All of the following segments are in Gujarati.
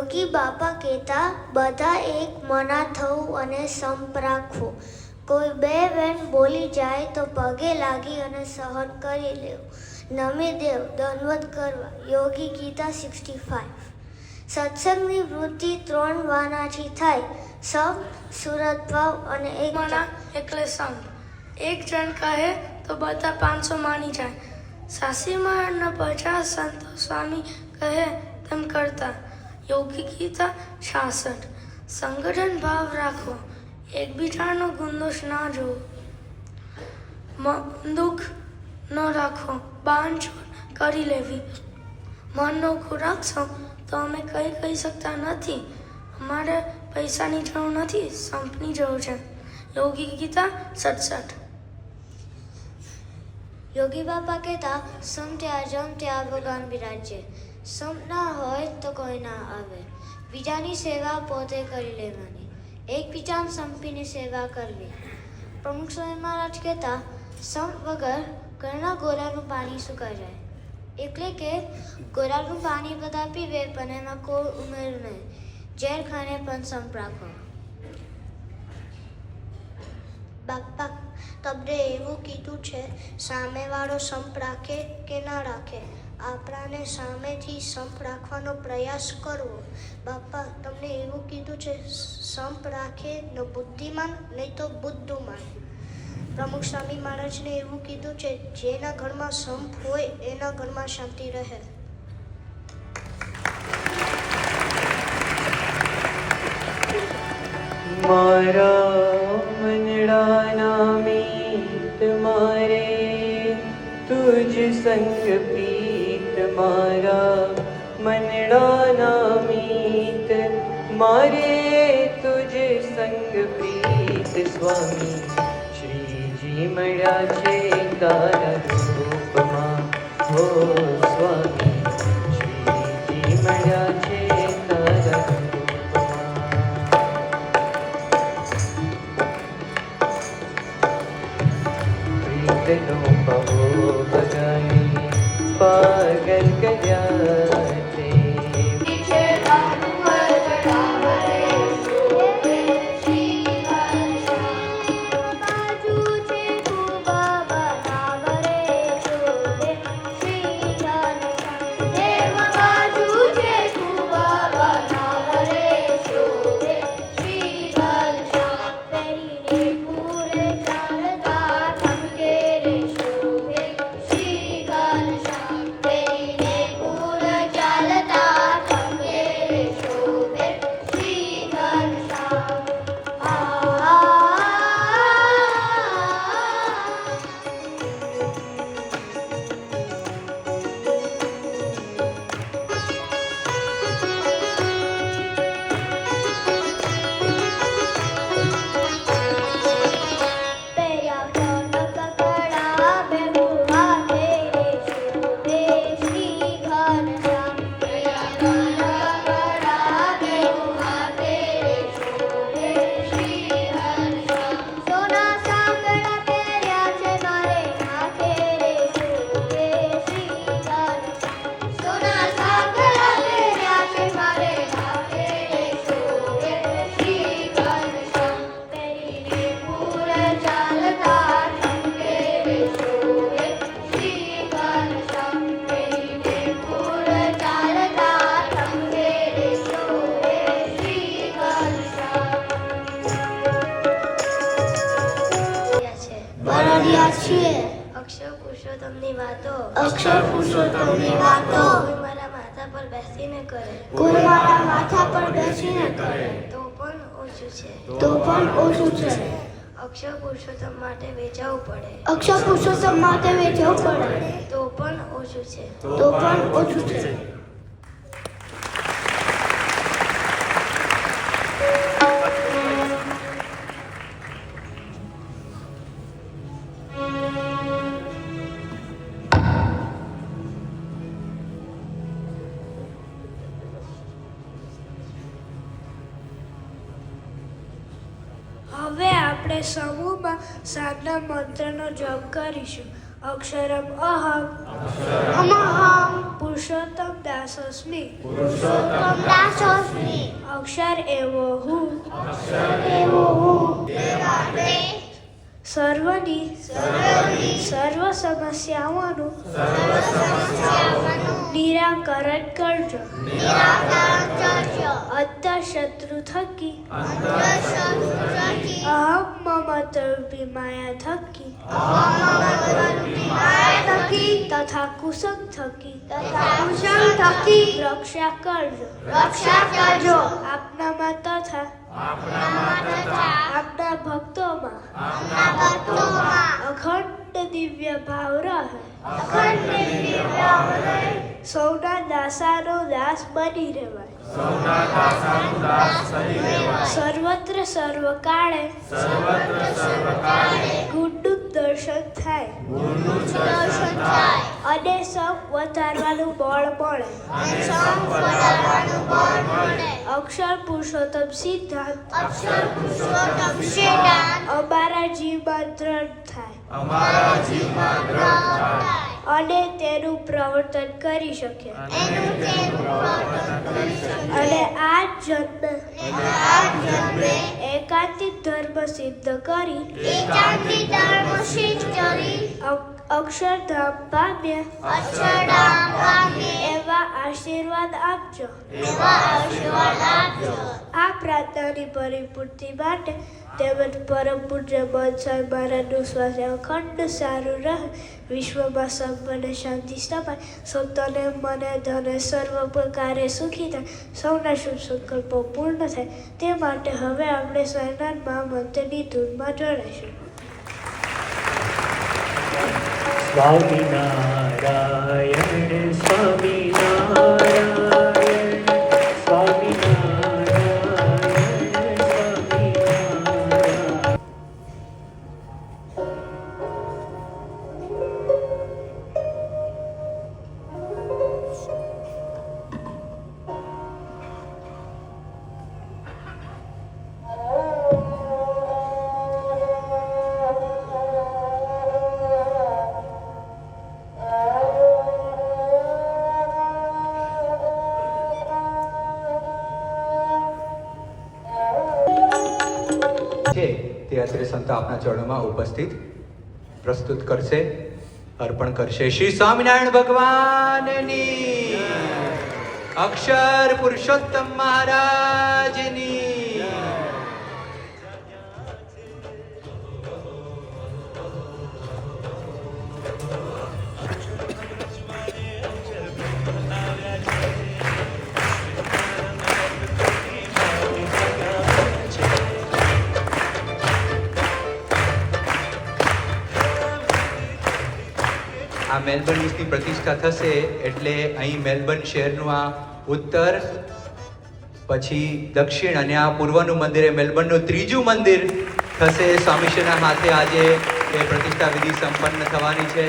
યોગી બાપા કહેતા બધા એક મના થવું અને સંપ રાખવું. કોઈ બે બેન બોલી જાય તો પગે લાગી અને સહન કરી લેવું. નમી દેવ દંડવત કરવા. યોગી ગીતા 65. સત્સંગની વૃત્તિ 3 વાનાથી થાય. સંપ, સુરત ભાવ અને એક મના એટલે સંપ. એક જણ કહે તો બધા 500 માની જાય. સાસીમાં 50 સંતો સ્વામી કહે તેમ કરતા. યોગી ગીતા 66. સંગઠન ભાવ રાખવો. એકબીજાનો ગુંદોષ ના જોવો. દુઃખ ન રાખવો. બાંધછોડ કરી લેવી. મનનો રાખશો તો અમે કંઈ કહી શકતા નથી. અમારે પૈસાની જરૂર નથી, સંપની જરૂર છે. યોગી ગીતા 67. યોગી બાપા કહેતા સમ ત્યાં જમ ત્યાં ભગવાન બિરાજે. સંપ ના હોય તો કોઈ ના આવે. બીજાની સેવા પોતે કરી લેવાની. એકબીજાને સંપીની સેવા કરવી. પ્રમુખ સ્વામી મહારાજ કહેતા સંપ વગર ઘરના ગોરાનું પાણી સુકાઈ જાય. એટલે કે ગોરાનું પાણી બધા પીવે પણ એમાં કોઈ ઉમેર નહીં. ઝેર ખાને પણ સંપ રાખો. બાપા તમને એવું કીધું છે સામેવાળો સંપ રાખે કે ના રાખે, આપણાને સામેથી સંપ રાખવાનો પ્રયાસ કરવો. બાપા તમને એવું કીધું છે સંપ રાખે ન બુદ્ધિમાન નહીં તો બુદ્ધુમાન. પ્રમુખ સ્વામી મહારાજને એવું કીધું છે જેના ઘરમાં સંપ હોય એના ઘરમાં શાંતિ રહે. મારા મનડાના મીત મારે તુજ સંગ પ્રીત. મારા મનડાના મીત મારે તુજ સંગ પ્રીત. સ્વામી શ્રીજી મળ્યા છે તારા રૂપમાં. હો સ્વામી શ્રીજી મળ્યા છે તારા નો પવો બગાડી પાગલ કર્યા છે. અક્ષર પુરુષોત્તમની વાતો. અક્ષર પુરુષોત્તમની વાતો કોઈ મારા માથા પર બેસીને કરે. કોઈ મારા માથા પર બેસીને કરે તો પણ ઓછું છે. તો પણ ઓછું છે. અક્ષર પુરુષોત્તમ માટે વેચાવું પડે. અક્ષર પુરુષોત્તમ માટે વેચવું પડે તો પણ ઓછું છે. તો પણ ઓછું છે. હવે આપણે સમૂહમાં સાધના મંત્રનો જપ કરીશું. અક્ષરમ અહમ, અમહમ, પુરુષોત્તમ દાસોસ્મિ પુરુષોત્તમ દાસોસ્મિ અક્ષર એવો હું સર્વની સર્વ સમસ્યાઓનું નિરાકરણ કરજો અંતઃશત્રુ થકી અહમ મમતરૂપી માયા થકી તથા કુસંગ થકી રક્ષા કરજો આપનામાં તથા આપના ભક્તોમાં અખંડ દિવ્ય ભાવ રહે સૌના દાસાનો દાસ બની રહેવાય સર્વત્ર સર્વકાળે ગુણનું દર્શન થાય અને સૌ વધારવાનું બળ મળે અક્ષર પુરુષોત્તમ સિદ્ધાંત અમારા જીવમાં દ્રઢ થાય અને તેનું પ્રવર્તન કરી શકે અને આ જન્મે એકાંતિક ધર્મ સિદ્ધ કરી અક્ષરધામ પામ્ય એવા આશીર્વાદ આપજો આ પ્રાર્થનાની પરિપૂર્તિ માટે તેમજ પરમ પૂજ્ય મનસાઈ મહારાજનું સ્વાસ્થ્ય અખંડ સારું રહે વિશ્વમાં સંપન્ન શાંતિ સ્થપાય સૌને મને ધને સર્વ પ્રકારે સુખી થાય સૌના શુભ સંકલ્પો પૂર્ણ થાય તે માટે હવે આપણે સ્વયનાથ મહામંત્રની ધૂનમાં જોડાઈશું. સ્વામિનારાયણ સ્વામિનારાયણ સ્વામિનારાયણ સ્વામિનારાયણ. છે તે અત્રે સંતો આપના ચરણોમાં ઉપસ્થિત પ્રસ્તુત કરશે, અર્પણ કરશે. શ્રી સ્વામિનારાયણ ભગવાનની, અક્ષર પુરુષોત્તમ મહારાજની. આ મેલબર્ન ઈસ્ટની પ્રતિષ્ઠા થશે એટલે અહીં મેલબર્ન શહેરનું આ ઉત્તર, પછી દક્ષિણ અને આ પૂર્વનું મંદિર, એ મેલબર્નનું ત્રીજું મંદિર થશે. સ્વામીશ્રીના હાથે આજે એ પ્રતિષ્ઠા વિધિ સંપન્ન થવાની છે.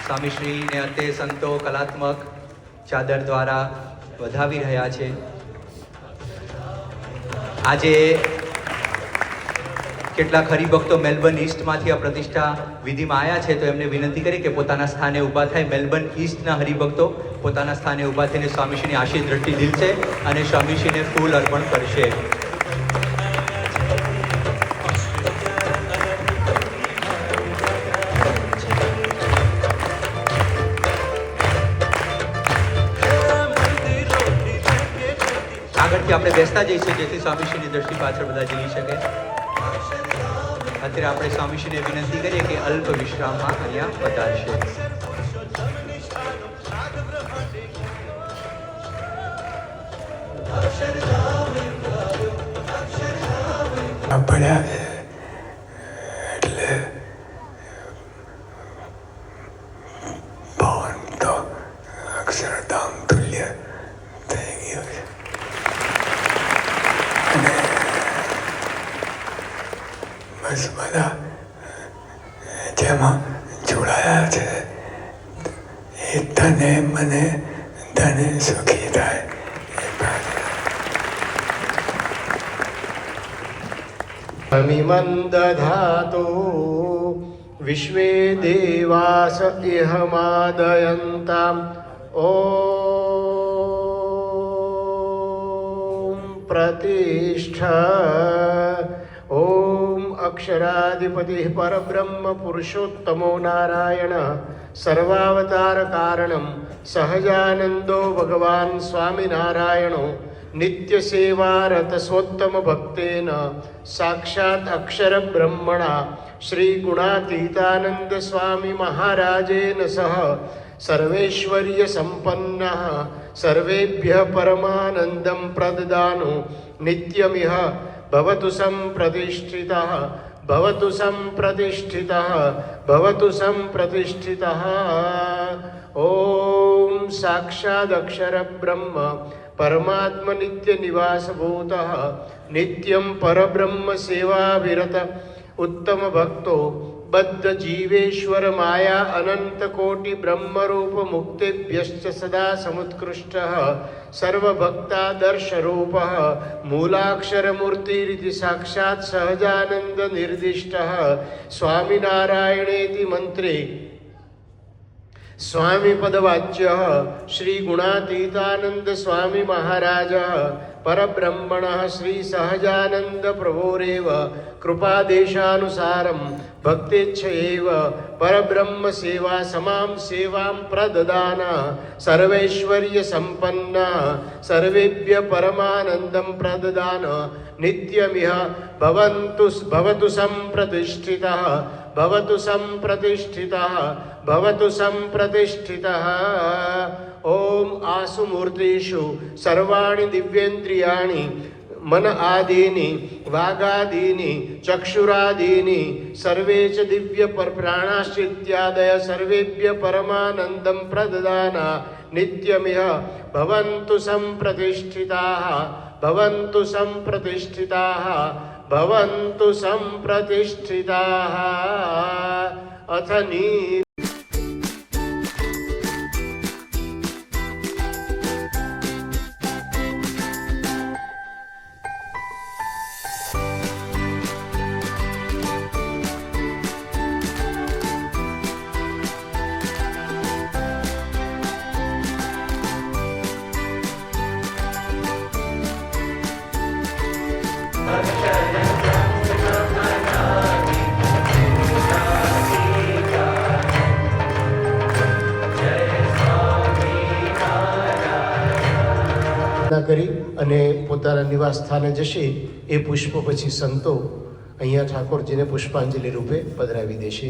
સ્વામીશ્રીને અંતે સંતો કલાત્મક ચાદર દ્વારા વધાવી રહ્યા છે. આજે કેટલાક હરિભક્તો મેલબર્ન ઈસ્ટમાંથી આ પ્રતિષ્ઠા વિધિમાં આવ્યા છે, તો એમને વિનંતી કરી કે પોતાના સ્થાને ઊભા થાય. મેલબર્ન ઈસ્ટના હરિભક્તો પોતાના સ્થાને ઊભા થઈને સ્વામીશ્રીની આશીષ દ્રષ્ટિ દિલશે અને સ્વામીશ્રીને ફૂલ અર્પણ કરશે. આગળથી આપણે બેસતા જઈશું જેથી સ્વામીશ્રીની દ્રષ્ટિ પાછળ બધા જઈ શકે. અત્યારે આપણે સ્વામીશ્રીને વિનંતી કરીએ કે અલ્પ વિશ્રામમાં અહીંયા પધારશે. પડ્યા એટલે પવન તો અક્ષરધામ તુલ્ય થઈ ગયો છે. અને બસ બધા જેમાં જોડાયા છે એ તને મને ધને સુખી થાય એ પ્રાર્થના. અમિમં દધાતો વિશ્વે દેવાસ ઇહ માદયંતામ ॐ प्रतिष्ठा ॐ अक्षराधिपतिः परब्रह्म पुरुषोत्तमो नारायण सर्वावतारकारणं सहजानन्दो भगवान् स्वामिनारायणो नित्यसेवारतसोत्तमभक्तेन साक्षात् अक्षरब्रह्मणा श्रीगुणातीतानन्दस्वामी महाराजेन सह सर्वैश्वर्यसम्पन्नः सर्वेभ्यः परमानन्दं प्रददानो नित्यमिह भवतु सम्प्रतिष्ठितः भवतु सम्प्रतिष्ठितः भवतु सम्प्रतिष्ठितः। ॐ साक्षादक्षरब्रह्म परमात्म नित्यनिवासभूतः नित्यं परब्रह्म सेवाविरत उत्तम भक्तो बद्ध जीवेश्वर माया अनंत कोटि ब्रह्मरूप मुक्तेभ्यश्च सदा समुत्कृष्टः सर्वभक्तादर्श रूपः मूलाक्षर मूर्तिरिति साक्षात् सहजानंद निर्दिष्टः स्वामिनारायणेति मंत्रे स्वामी पदवाच्यः श्री गुणातीतानंद स्वामी महाराजः परब्रह्मणः श्री सहजानंद प्रभोरेव कृपादेशानुसारं भक्तेच्छैव परब्रह्म सेवा समां सेवां प्रददाना सर्वैश्वर्य संपन्ना सर्वेभ्य परमानन्दं प्रददान नित्यमिह भवतु सम्प्रतिष्ठितः भवतु सम्प्रतिष्ठितः भवतु सम्प्रतिष्ठितः। ओम आसुमूर्तिषु सर्वाणि दिव्येन्द्रियाणि मन आदीनि वागादीनि चक्षुरादीनि सर्वे च दिव्य प्राणाश्चित्यादय सर्वेभ्य परमानन्दं प्रददाना नित्यमिह भवन्तु सम्प्रतिष्ठिताः भवन्तु सम्प्रतिष्ठिताः भवन्तु सम्प्रतिष्ठिताः। अथ नी કરી અને પોતાના નિવાસ સ્થાને જશે એ પુષ્પ પછી સંતો અહીંયા ઠાકોરજીને પુષ્પાંજલિ રૂપે પધરાવી દેશે.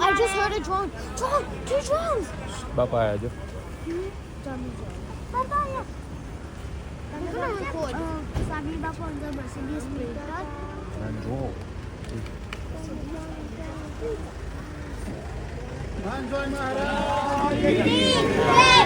I just heard a drone. Drone! 2 drones! બાપા આયા જો Baba, yeah. I'm gonna record. Sabi Bapa on the Mercedes Sprinter. Manjoy Maharaj.